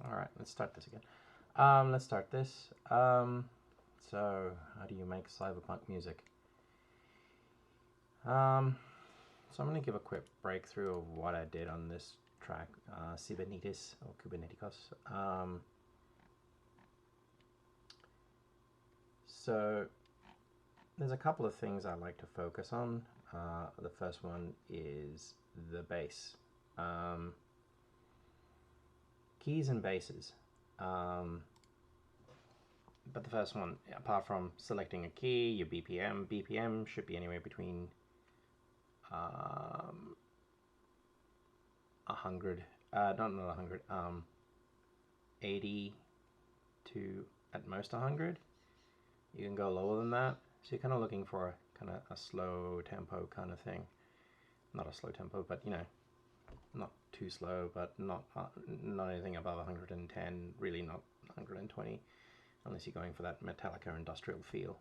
Alright, let's start this again. Let's start this. So, how do you make cyberpunk music? So I'm going to give a quick breakthrough of what I did on this track, Kubernetes or Kubernetes. So there's a couple of things I like to focus on. The first one is the bass. Keys and basses. But the first one, apart from selecting a key, your BPM should be anywhere between 100, not 100, 80 to at most 100. You can go lower than that. So you're kind of looking for kind of a slow tempo kind of thing. Not a slow tempo, but you know, not too slow, but not anything above 110, really not 120, unless you're going for that Metallica industrial feel.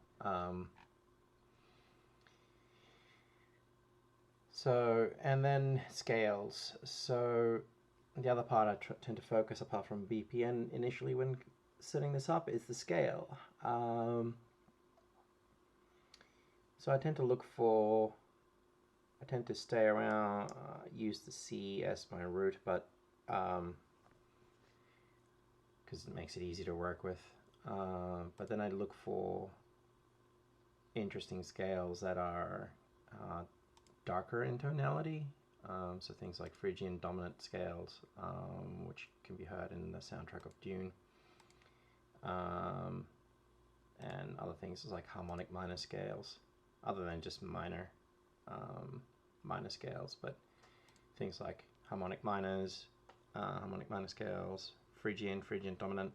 So, and then scales. So the other part I tend to focus, apart from BPM initially when setting this up, is the scale. So I tend to stay around, use the C as my root, but because it makes it easy to work with. But then I look for interesting scales that are darker in tonality. So things like Phrygian dominant scales, which can be heard in the soundtrack of Dune. And other things like harmonic minor scales, other than just minor scales, but things like harmonic minor scales, Phrygian dominant,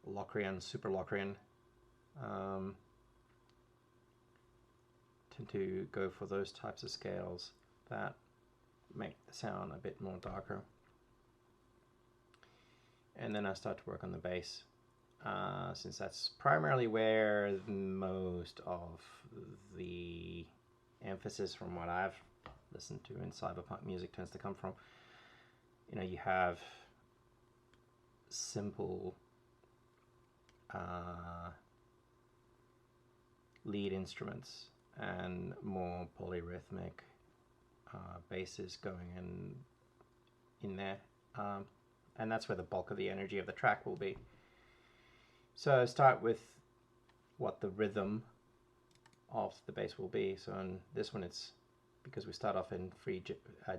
Locrian, super Locrian. Tend to go for those types of scales that make the sound a bit more darker. And then I start to work on the bass, since that's primarily where most of the emphasis from what I've listened to in cyberpunk music tends to come from. You know, you have simple lead instruments and more polyrhythmic basses going in there, and that's where the bulk of the energy of the track will be. So start with what the rhythm of the bass will be. So in this one, it's because we start off in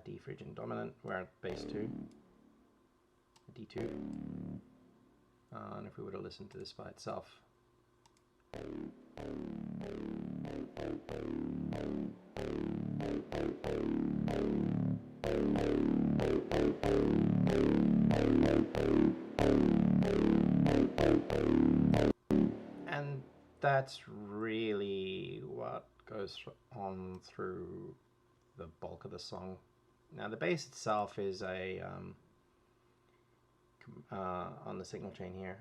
D Phrygian dominant, we're at bass 2, D2, and if we were to listen to this by itself, and that's really what goes on through the bulk of the song. Now the bass itself is a on the signal chain here,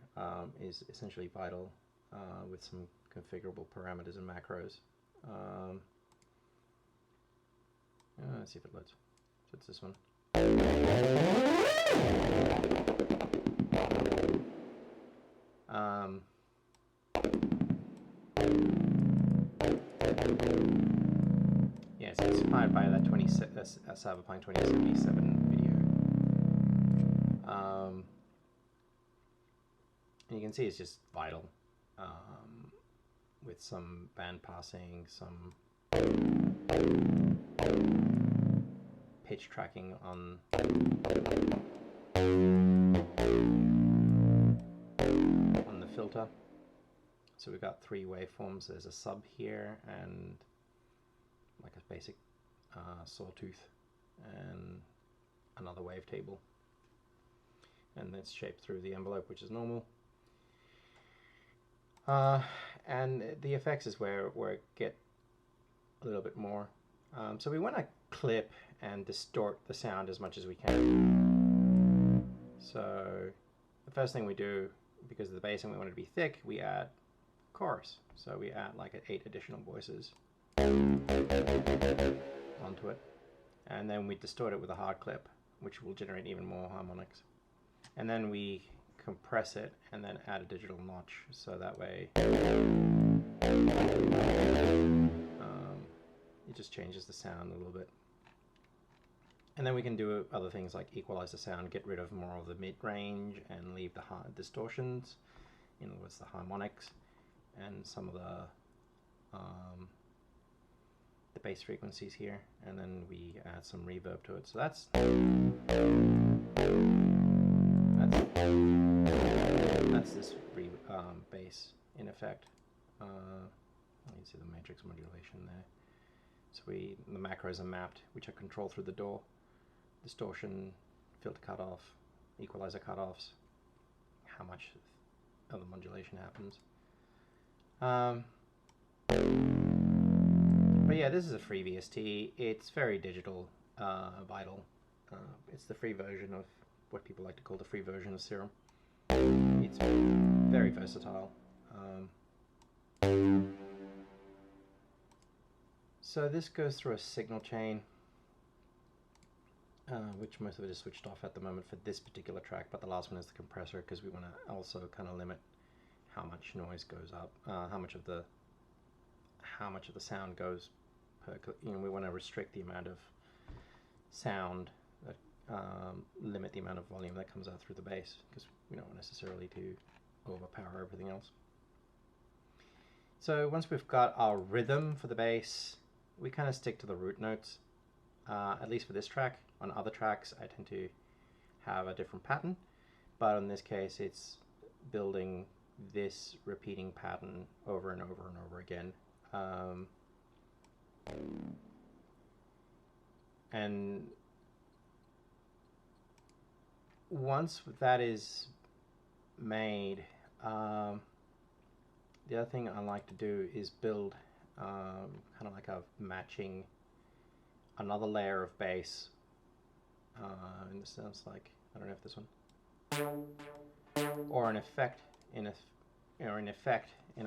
is essentially vital, with some configurable parameters and macros. Let's see if it loads. So it's this one. Yeah, it's inspired by that Cyberpunk 2077 video. And you can see it's just vital, with some band passing, some pitch tracking on the filter. So we've got 3 waveforms. There's a sub here and like a basic sawtooth and another wavetable, and that's shaped through the envelope, which is normal. And the effects is where it get a little bit more. So we want to clip and distort the sound as much as we can. So the first thing we do, because of the bass and we want it to be thick, we add chorus. So we add like 8 additional voices onto it, and then we distort it with a hard clip, which will generate even more harmonics. and then we compress it and then add a digital notch, so that way it just changes the sound a little bit. And then we can do other things like equalize the sound, get rid of more of the mid-range and leave the distortions, in other words the harmonics, and some of the bass frequencies here, and then we add some reverb to it. So that's this bass in effect. You can see the matrix modulation there. So the macros are mapped, which are controlled through the DAW. Distortion, filter cutoff, equalizer cutoffs, how much of the modulation happens. But yeah, this is a free VST. It's very digital, vital. It's the free version of what people like to call the free version of Serum. It's very versatile. So this goes through a signal chain, which most of it is switched off at the moment for this particular track, but the last one is the compressor, because we want to also kind of limit how much noise goes up, how much of the sound goes per, we want to restrict the amount of sound, that limit the amount of volume that comes out through the bass, because we don't want necessarily to overpower everything else. So once we've got our rhythm for the bass, we kind of stick to the root notes, at least for this track. On other tracks I tend to have a different pattern, but in this case it's building this repeating pattern over and over and over again. And once that is made, the other thing I like to do is build kind of like a matching another layer of bass. In the sense, like, I don't know if this one, or an effect in a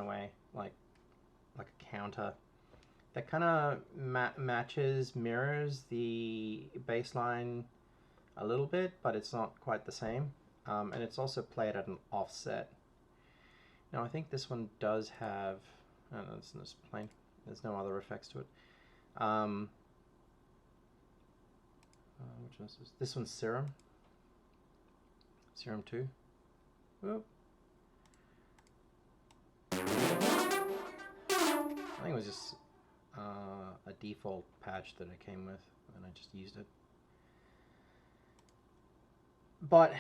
way, like a counter that kind of mirrors the bass line a little bit, but it's not quite the same, and it's also played at an offset. Now I think this one does have, I don't know, it's just plain, there's no other effects to it. Which one is this? This one's Serum. Serum 2. Whoop. I think it was just a default patch that it came with, and I just used it. But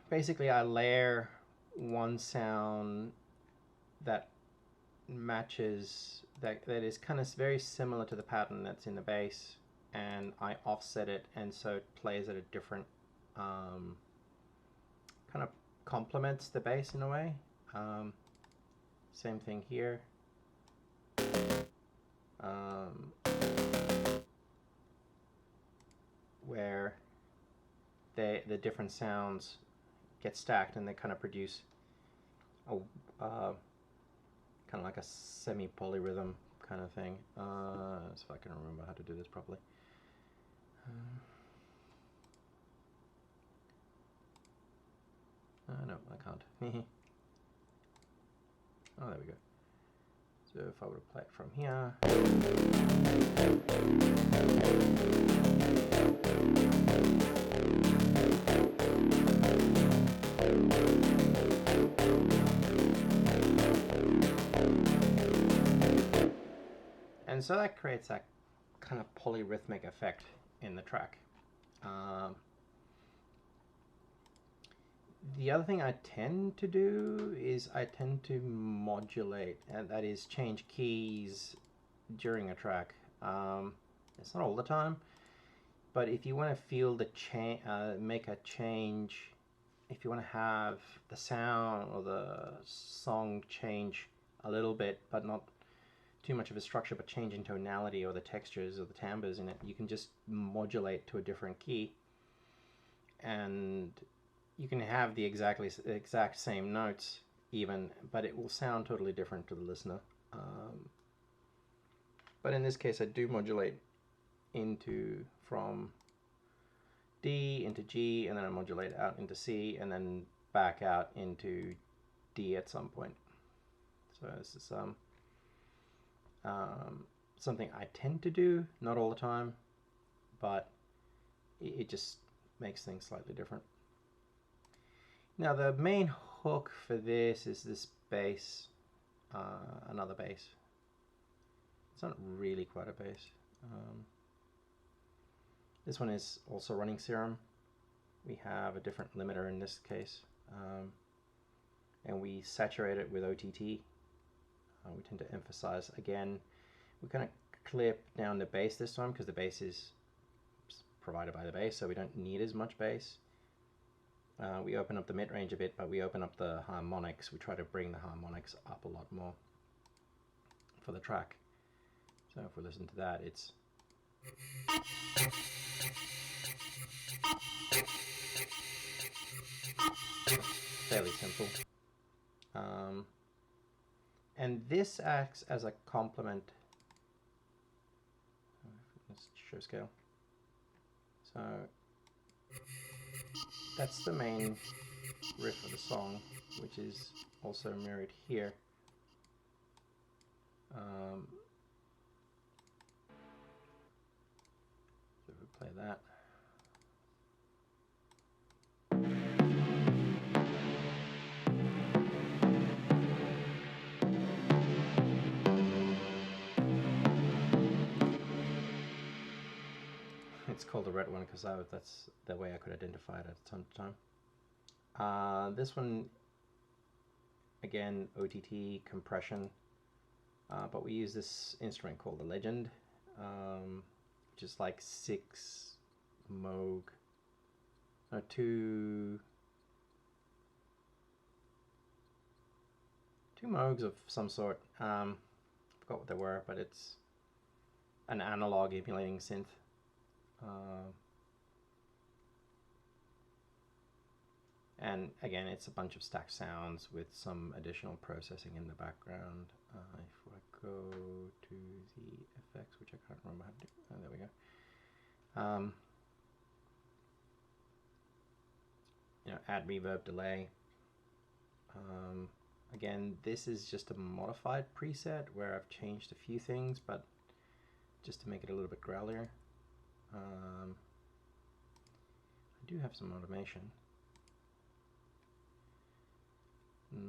basically I layer one sound that matches, that is kind of very similar to the pattern that's in the bass, and I offset it, and so it plays at a different, kind of complements the bass in a way. Same thing here. Where the different sounds get stacked and they kind of produce a kind of like a semi-polyrhythm kind of thing. So if I can remember how to do this properly. No, I can't. Oh, there we go. So if I were to play it from here. And so that creates that kind of polyrhythmic effect in the track. The other thing I tend to do is I tend to modulate, and that is change keys during a track. It's not all the time, but if you want to feel the change, make a change, if you want to have the sound or the song change a little bit, but not too much of a structure, but change in tonality or the textures or the timbres in it, you can just modulate to a different key, and you can have the exact same notes even, but it will sound totally different to the listener. But in this case I do modulate from D into G, and then I modulate out into C, and then back out into D at some point. So this is something I tend to do, not all the time, but it just makes things slightly different. Now the main hook for this is this bass, another bass. It's not really quite a bass. This one is also running serum. We have a different limiter in this case, and we saturate it with OTT. We tend to emphasize again. We kind of clip down the bass this time because the bass is provided by the bass, so we don't need as much bass. We open up the mid-range a bit, but we open up the harmonics. We try to bring the harmonics up a lot more for the track. So if we listen to that, it's fairly simple. And this acts as a complement. Let's show scale. So that's the main riff of the song, which is also mirrored here. So if we play that. It's called the red one because that's the way I could identify it at some time. This one, again, OTT compression, but we use this instrument called the Legend, which is like 6 Moog, no, 2 Moogs of some sort. Forgot what they were, but it's an analog emulating synth. And again, it's a bunch of stacked sounds with some additional processing in the background. If I go to the effects, which I can't remember how to do, oh, there we go. You know, add reverb, delay. Again, this is just a modified preset where I've changed a few things, but just to make it a little bit growlier. I do have some automation.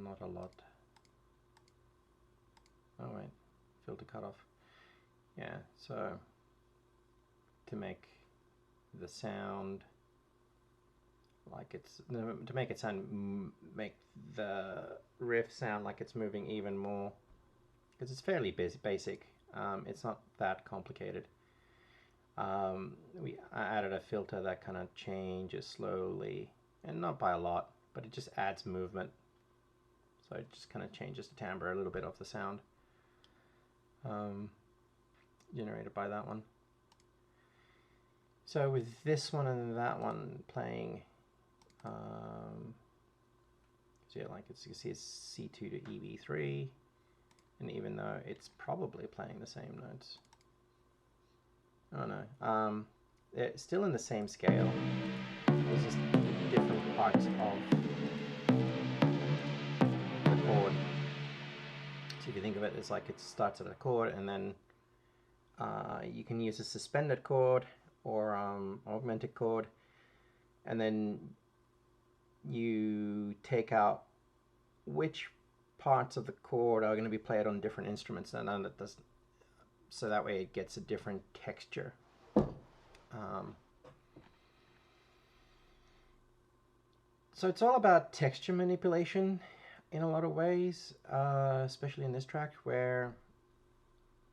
Not a lot. Oh wait, filter cutoff. Yeah, so to make the sound like it's, to make it sound, make the riff sound like it's moving even more, because it's fairly basic. It's not that complicated. I added a filter that kind of changes slowly, and not by a lot, but it just adds movement. So it just kind of changes the timbre a little bit of the sound generated by that one. So with this one and that one playing, so yeah, like you can see it's C2 to EV3, and even though it's probably playing the same notes, oh no, it's still in the same scale. It's just different parts of the chord. So if you think of it, it's like it starts at a chord, and then you can use a suspended chord or augmented chord, and then you take out which parts of the chord are going to be played on different instruments, and then that does, so that way it gets a different texture. So it's all about texture manipulation in a lot of ways, especially in this track, where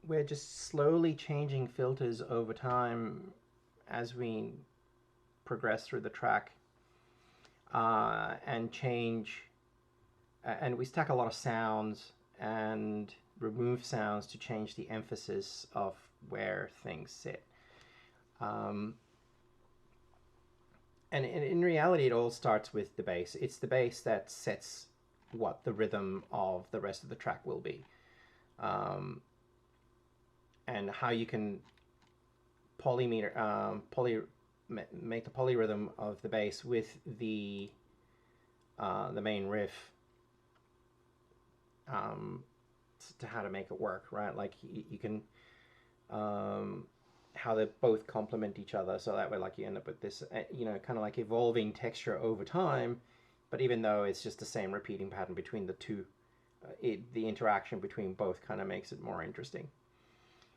we're just slowly changing filters over time as we progress through the track, and change, and we stack a lot of sounds and remove sounds to change the emphasis of where things sit. And in reality, it all starts with the bass. It's the bass that sets what the rhythm of the rest of the track will be, and how you can polymeter, make the polyrhythm of the bass with the main riff, to how to make it work, right? Like you can how they both complement each other, so that way like you end up with this you know, kind of like evolving texture over time, but even though it's just the same repeating pattern between the two, the interaction between both kind of makes it more interesting.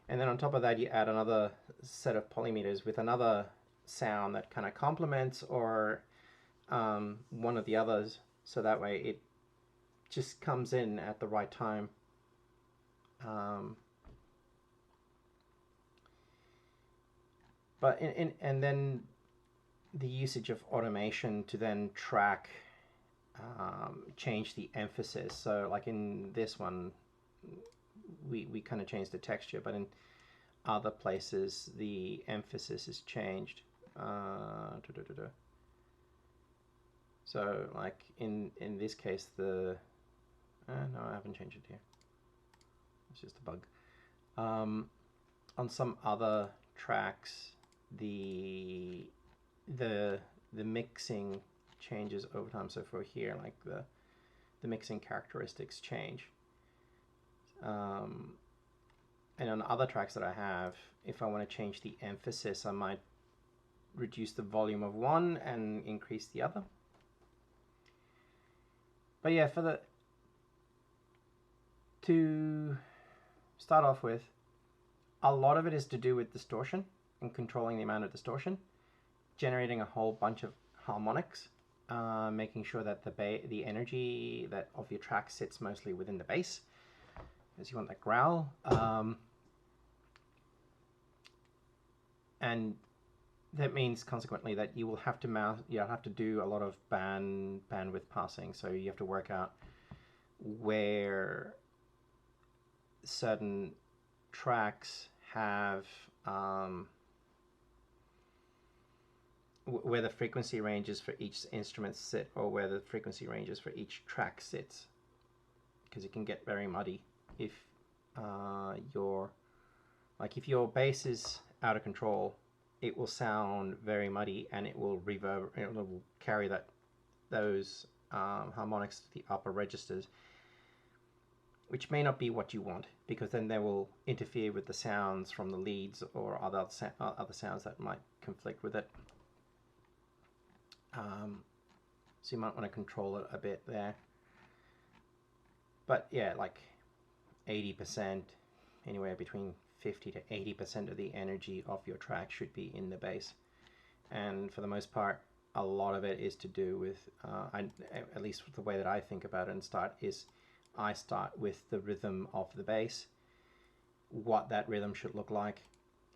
And then on top of that, you add another set of polymeters with another sound that kind of complements or one of the others, so that way it just comes in at the right time. But and then the usage of automation to then track, change the emphasis. So like in this one, we kind of changed the texture, but in other places the emphasis is changed. So like in this case, the no, I haven't changed it here. It's just a bug. On some other tracks, the mixing changes over time. So for here, like the mixing characteristics change. And on other tracks that I have, if I want to change the emphasis, I might reduce the volume of one and increase the other. But yeah, to start off with, a lot of it is to do with distortion and controlling the amount of distortion, generating a whole bunch of harmonics, making sure that the energy that of your track sits mostly within the bass, because you want that growl. And that means consequently that you will have to do a lot of bandwidth passing. So you have to work out where certain tracks have where the frequency ranges for each instrument sit, or where the frequency ranges for each track sits, because it can get very muddy if if your bass is out of control, it will sound very muddy, and it will carry those harmonics to the upper registers, which may not be what you want, because then they will interfere with the sounds from the leads or other sounds that might conflict with it. So you might want to control it a bit there. But yeah, like 80%, anywhere between 50 to 80% of the energy of your track should be in the bass. And for the most part, a lot of it is to do with, at least the way that I think about it and I start with the rhythm of the bass, what that rhythm should look like,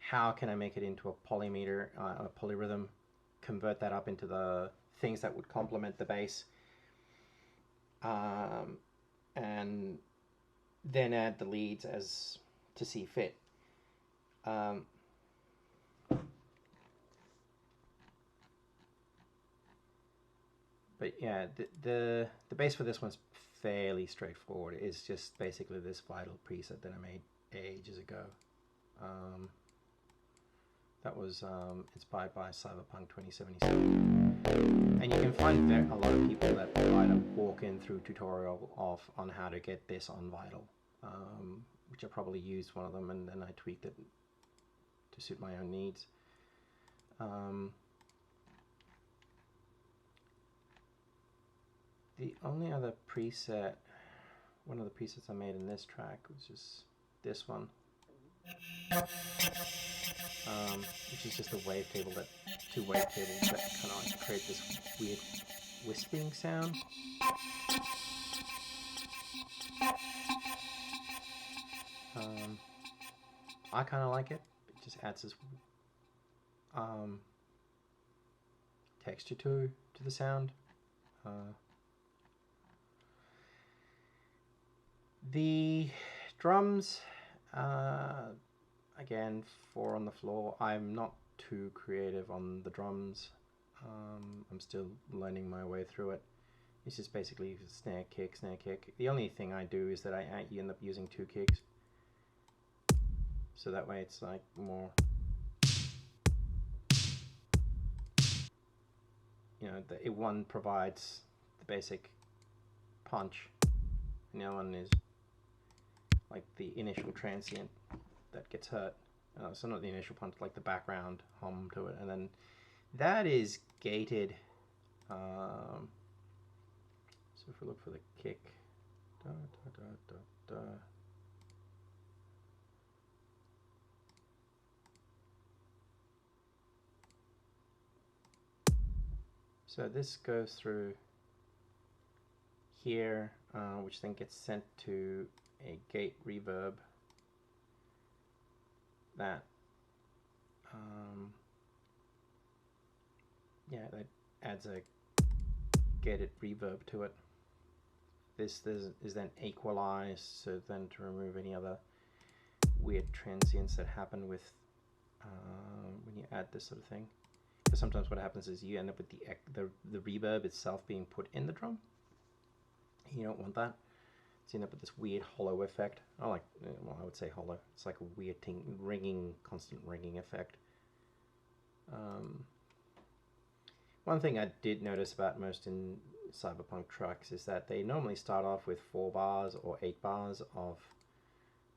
how can I make it into a polymeter, a polyrhythm, convert that up into the things that would complement the bass, and then add the leads as to see fit. But yeah, the bass for this one's fairly straightforward. It's just basically this Vital preset that I made ages ago. That was inspired by Cyberpunk 2077. And you can find a lot of people that provide a walk-in through tutorial on how to get this on Vital, which I probably used one of them and then I tweaked it to suit my own needs. The only other preset, one of the presets I made in this track was just this one, which is just a wavetable, two wavetables that kind of like create this weird wisping sound. I kind of like it. It just adds this texture to the sound. The drums, again, 4 on the floor. I'm not too creative on the drums. I'm still learning my way through it. It's just basically snare kick, snare kick. The only thing I do is that I end up using 2 kicks, so that way it's like more. you know, one provides the basic punch, and the other one is like the initial transient that gets hurt. So not the initial punch, like the background hum to it, and then that is gated. So if we look for the kick, da, da, da, da, da. So this goes through here, which then gets sent to a gate reverb that, yeah, that adds a gated reverb to it. This is then equalized, so then to remove any other weird transients that happen with when you add this sort of thing. Because sometimes what happens is you end up with the reverb itself being put in the drum. You don't want that. So you end up with this weird hollow effect. Well, I would say hollow. It's like a weird ringing, constant ringing effect. One thing I did notice about most in cyberpunk tracks is that they normally start off with 4 bars or 8 bars of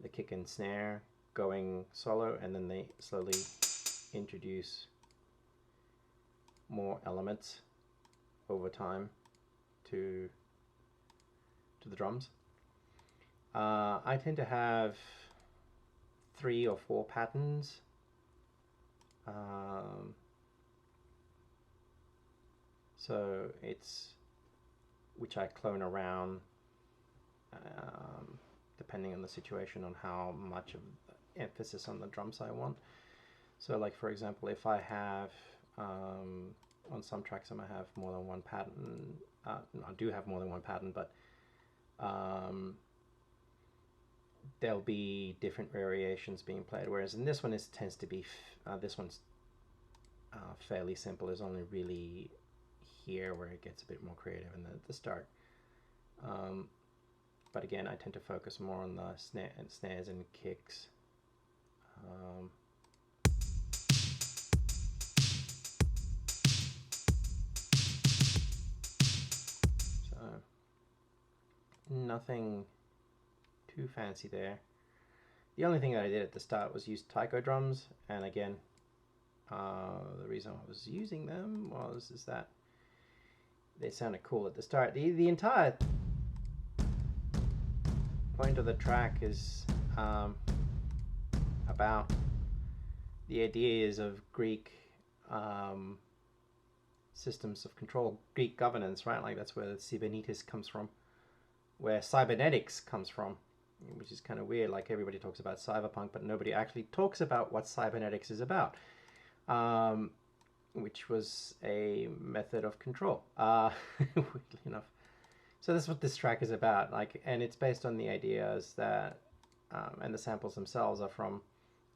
the kick and snare going solo, and then they slowly introduce more elements over time to the drums. I tend to have 3 or 4 patterns. So it's, which I clone around depending on the situation, on how much of emphasis on the drums I want. So like for example, if I have on some tracks I might have more than one pattern. I do have more than one pattern, but there'll be different variations being played. Whereas in this one, it tends to be this one's fairly simple. There's only really here where it gets a bit more creative in the start. But again, I tend to focus more on the snares and kicks. Nothing too fancy there. The only thing that I did at the start was use taiko drums, and again, the reason I was using them is that they sounded cool at the start. The entire point of the track is about the ideas of Greek systems of control, Greek governance, right? Like that's where the KUBERNETES comes from, where cybernetics comes from, which is kind of weird. Like everybody talks about cyberpunk, but nobody actually talks about what cybernetics is about, which was a method of control, weirdly enough. So that's what this track is about. Like, and it's based on the ideas that, and the samples themselves are from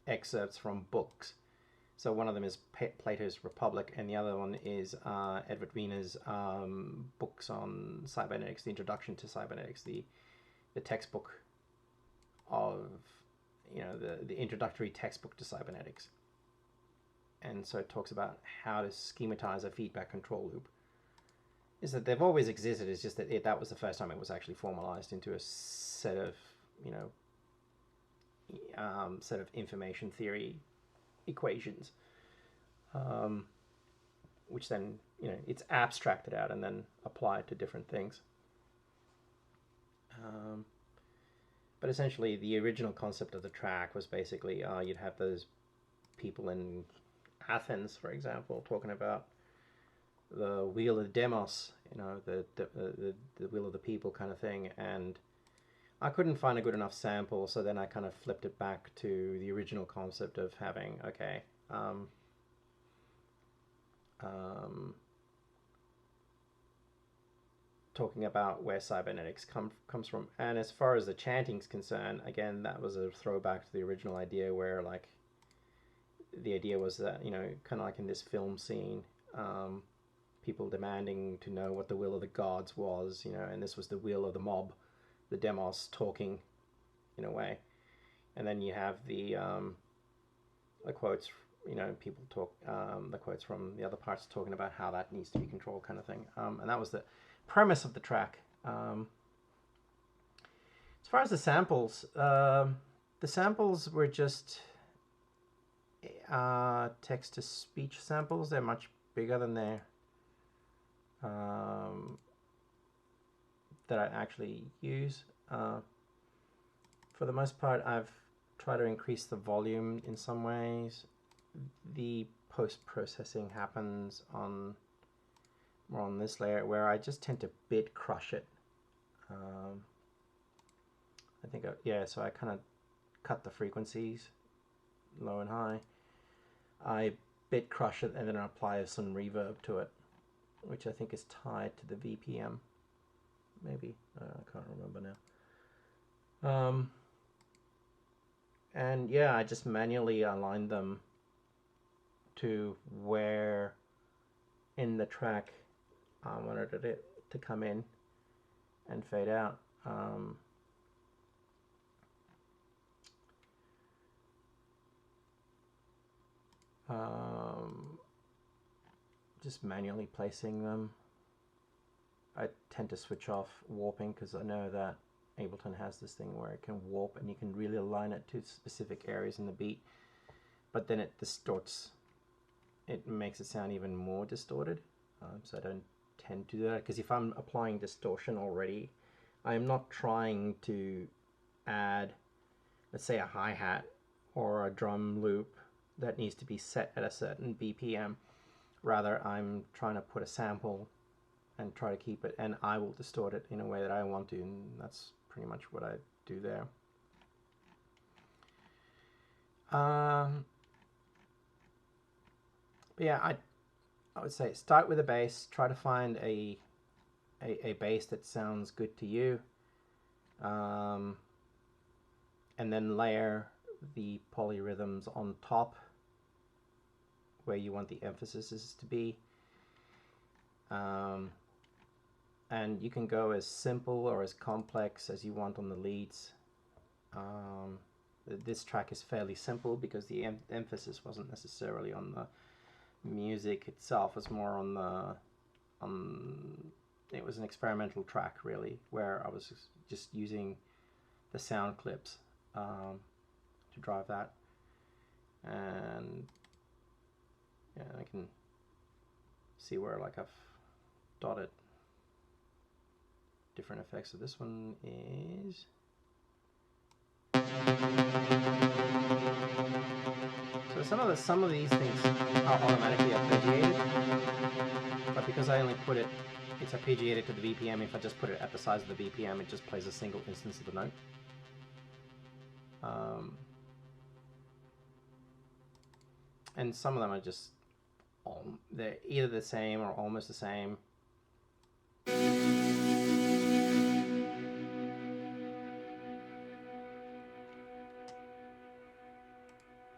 excerpts from books. So one of them is Plato's Republic, and the other one is Edward Wiener's books on cybernetics, the introduction to cybernetics, the textbook of, you know, the introductory textbook to cybernetics. And so it talks about how to schematize a feedback control loop. Is that they've always existed, it's just that that was the first time it was actually formalized into a set of, you know, set of information theory equations, which then, you know, it's abstracted out and then applied to different things. But essentially the original concept of the track was basically you'd have those people in Athens, for example, talking about the wheel of demos, you know, the wheel of the people kind of thing, and I couldn't find a good enough sample, so then I kind of flipped it back to the original concept of having, okay, talking about where cybernetics comes from. And as far as the chanting's concerned, again, that was a throwback to the original idea where, like, the idea was that, you know, kind of like in this film scene, people demanding to know what the will of the gods was, you know, and this was the will of the mob, the demos talking in a way. And then you have the quotes you know, people talk, the quotes from the other parts talking about how that needs to be controlled, kind of thing. And that was the premise of the track. As far as the samples were just text-to-speech samples. They're much bigger than their that I actually use. For the most part, I've tried to increase the volume in some ways. The post-processing happens on more on this layer, where I just tend to bit crush it. I think, so I kind of cut the frequencies low and high. I bit crush it and then I apply some reverb to it, which I think is tied to the VPM. Maybe, I can't remember now. And yeah, I just manually align them to where in the track I wanted it to come in and fade out. Just manually placing them. I tend to switch off warping because I know that Ableton has this thing where it can warp and you can really align it to specific areas in the beat, but then it distorts. It makes it sound even more distorted. So I don't tend to do that, because if I'm applying distortion already, I'm not trying to add, let's say, a hi-hat or a drum loop that needs to be set at a certain BPM. Rather, I'm trying to put a sample and try to keep it, and I will distort it in a way that I want to, and that's pretty much what I do there. But yeah, I would say start with a bass, try to find a bass that sounds good to you, and then layer the polyrhythms on top where you want the emphasis to be. And you can go as simple or as complex as you want on the leads. This track is fairly simple because the emphasis wasn't necessarily on the music itself. It's more on it was an experimental track, really, where I was just using the sound clips to drive that. And yeah, I can see where, like, I've dotted different effects. So this one is some of these things are automatically arpeggiated, but because I only put it, it's arpeggiated to the BPM. If I just put it at the size of the BPM, it just plays a single instance of the note. And some of them are just they're either the same or almost the same.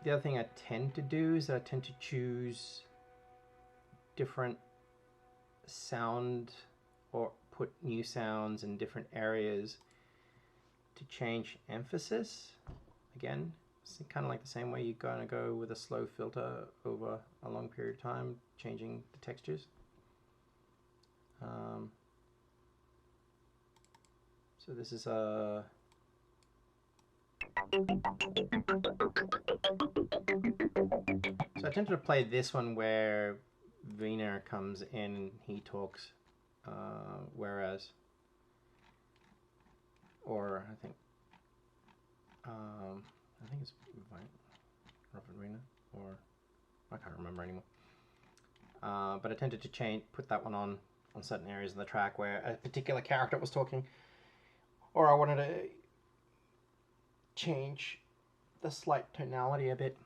The other thing I tend to do is that I tend to choose different sound or put new sounds in different areas to change emphasis. Again, it's kind of like the same way you're going to go with a slow filter over a long period of time, changing the textures. So this is a So I tend to play this one where Wiener comes in and he talks, whereas, or I think it's Robert Wiener, or I can't remember anymore. But I tended to put that one on certain areas of the track where a particular character was talking, or I wanted to change the slight tonality a bit.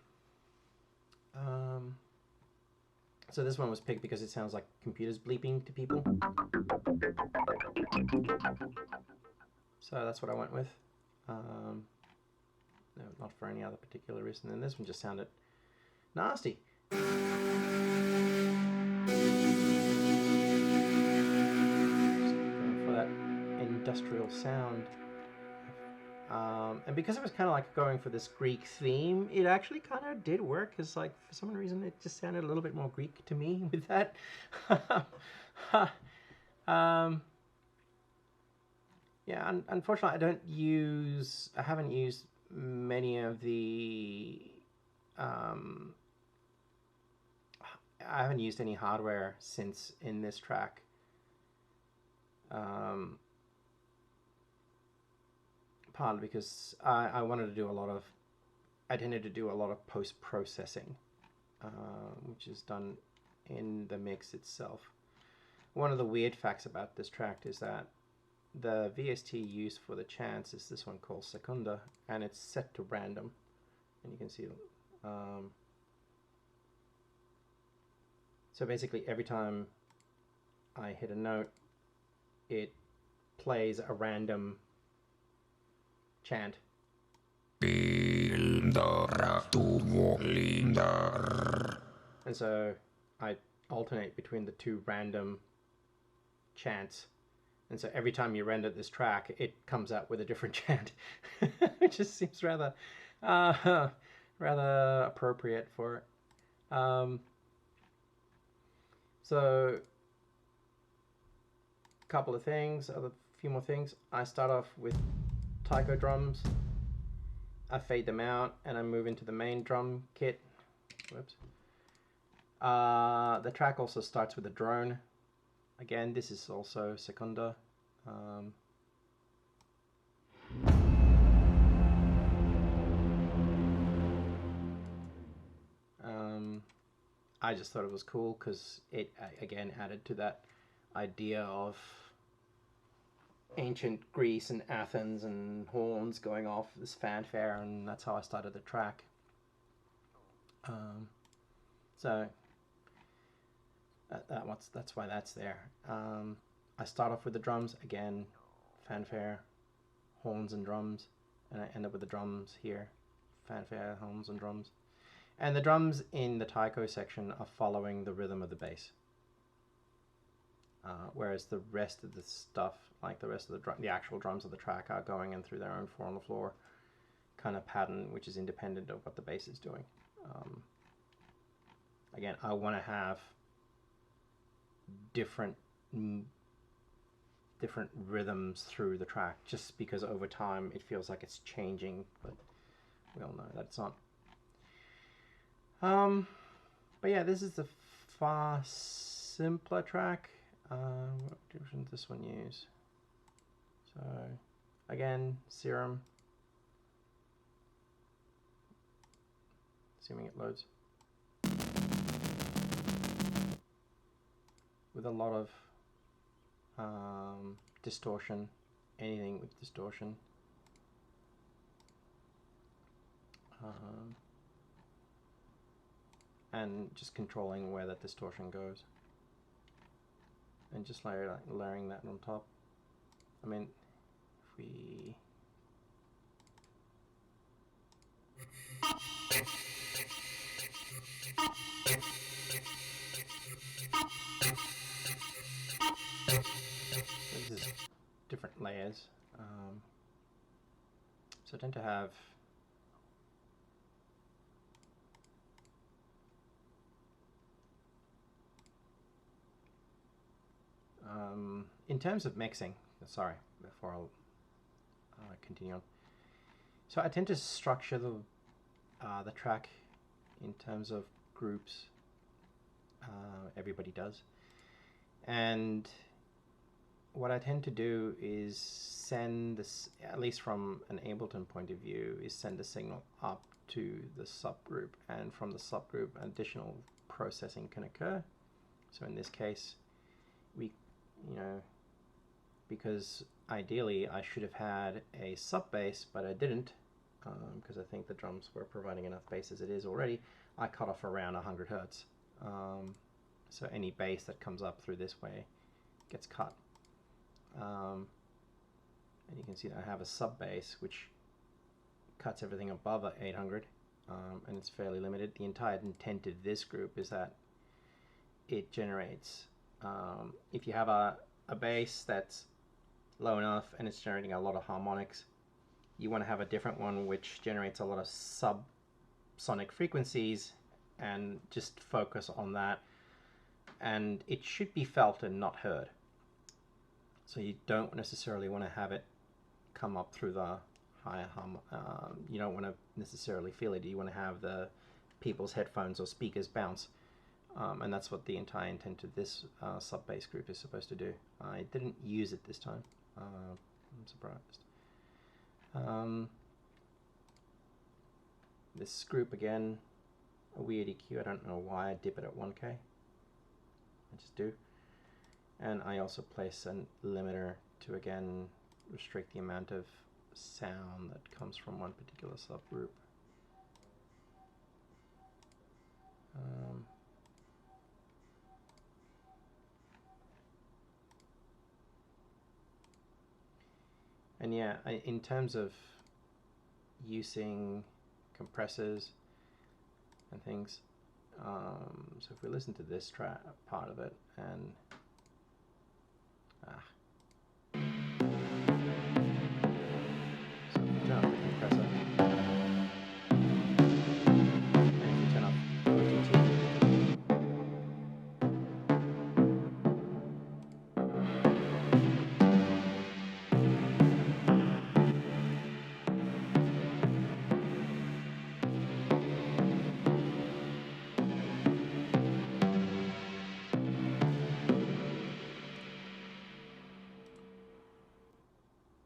So this one was picked because it sounds like computers bleeping to people. So that's what I went with. No, not for any other particular reason. And this one just sounded nasty. For that industrial sound, And because it was kind of like going for this Greek theme, it actually kind of did work, because like for some reason it just sounded a little bit more Greek to me with that. Yeah, unfortunately, I haven't used many of the, I haven't used any hardware since in this track. Partly because I wanted to do I tended to do a lot of post-processing, which is done in the mix itself. One of the weird facts about this track is that the VST used for the chants is this one called Secunda, and it's set to random. And you can see, so basically every time I hit a note, it plays a random chant. And so I alternate between the two random chants. And so every time you render this track, it comes out with a different chant, which just seems rather appropriate for it. So a couple of things, a few more things. I start off with taiko drums. I fade them out and I move into the main drum kit. Whoops. The track also starts with a drone. Again, this is also Secunda. I just thought it was cool because it again added to that idea of ancient Greece and Athens and horns going off, this fanfare, and that's how I started the track. So that's why that's there. I start off with the drums, again, fanfare, horns and drums, and I end up with the drums here, fanfare, horns and drums. And the drums in the taiko section are following the rhythm of the bass. Whereas the rest of the stuff, like the rest of the actual drums of the track, are going in through their own 4-on-the-floor kind of pattern, which is independent of what the bass is doing. Again, I want to have different rhythms through the track, just because over time it feels like it's changing, but we all know that it's not. But yeah, this is a far simpler track. What version does this one use? So again, Serum, assuming it loads, with a lot of distortion, anything with distortion. And just controlling where that distortion goes. And just layering that on top. I mean, if we... This is different layers. So I tend to have in terms of mixing, sorry, before I'll continue on. So I tend to structure the track in terms of groups. Everybody does. And what I tend to do is send this, at least from an Ableton point of view, is send a signal up to the subgroup, and from the subgroup additional processing can occur. So in this case, because ideally I should have had a sub bass, but I didn't, because I think the drums were providing enough bass as it is already. I cut off around 100 hertz. So any bass that comes up through this way gets cut. And you can see that I have a sub bass which cuts everything above 800, and it's fairly limited. The entire intent of this group is that it generates, if you have a bass that's low enough and it's generating a lot of harmonics, you want to have a different one which generates a lot of subsonic frequencies and just focus on that. And it should be felt and not heard. So you don't necessarily want to have it come up through the higher hum. You don't want to necessarily feel it. You want to have the people's headphones or speakers bounce. And that's what the entire intent of this sub-bass group is supposed to do. I didn't use it this time. I'm surprised. This group again, a weird EQ. I don't know why I dip it at 1K. I just do. And I also place a limiter to again restrict the amount of sound that comes from one particular subgroup. And yeah, in terms of using compressors and things, so if we listen to this track, part of it, and so if you turn off the compressor, and if you turn off OTT,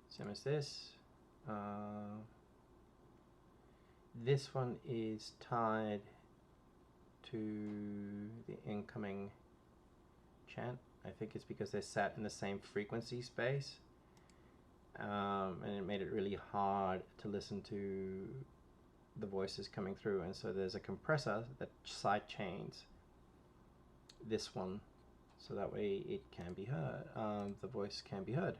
same as this. This one is tied to the incoming chant. I think it's because they're sat in the same frequency space, and it made it really hard to listen to the voices coming through. And so there's a compressor that side chains this one, so that way it can be heard. The voice can be heard.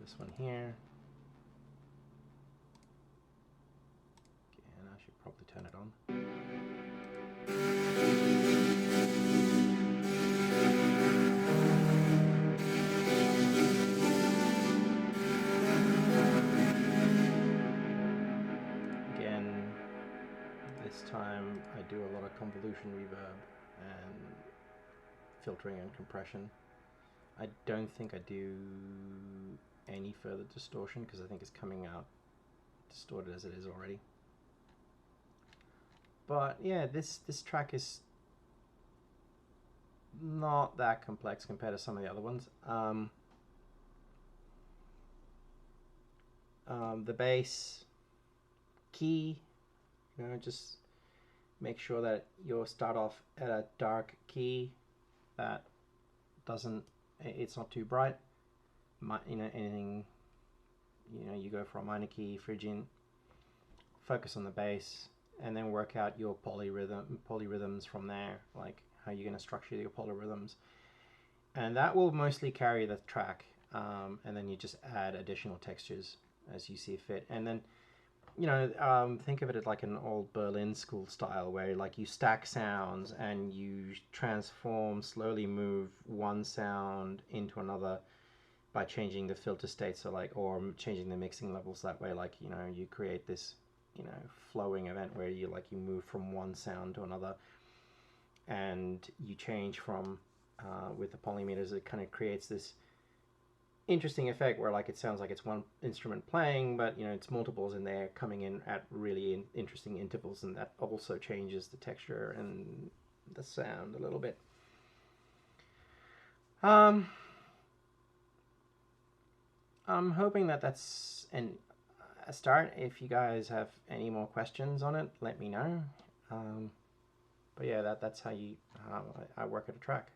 This one here. Okay, and I should probably turn it on. Again, this time I do a lot of convolution reverb and filtering and compression. I don't think I do any further distortion because I think it's coming out distorted as it is already. But yeah, this track is not that complex compared to some of the other ones. The bass key, just make sure that you start off at a dark key that doesn't, it's not too bright. Anything, you go for a minor key, Phrygian, focus on the bass, and then work out your polyrhythms from there, like how you're going to structure your polyrhythms, and that will mostly carry the track. And then you just add additional textures as you see fit, and then think of it as like an old Berlin school style where like you stack sounds and you slowly move one sound into another by changing the filter state, or changing the mixing levels. That way, you create this flowing event where you move from one sound to another, and you change from with the polymeters. It kind of creates this interesting effect where it sounds like it's one instrument playing, but it's multiples in there coming in at really interesting intervals, and that also changes the texture and the sound a little bit. I'm hoping that that's a start. If you guys have any more questions on it, let me know. But yeah, that's how I work at a track.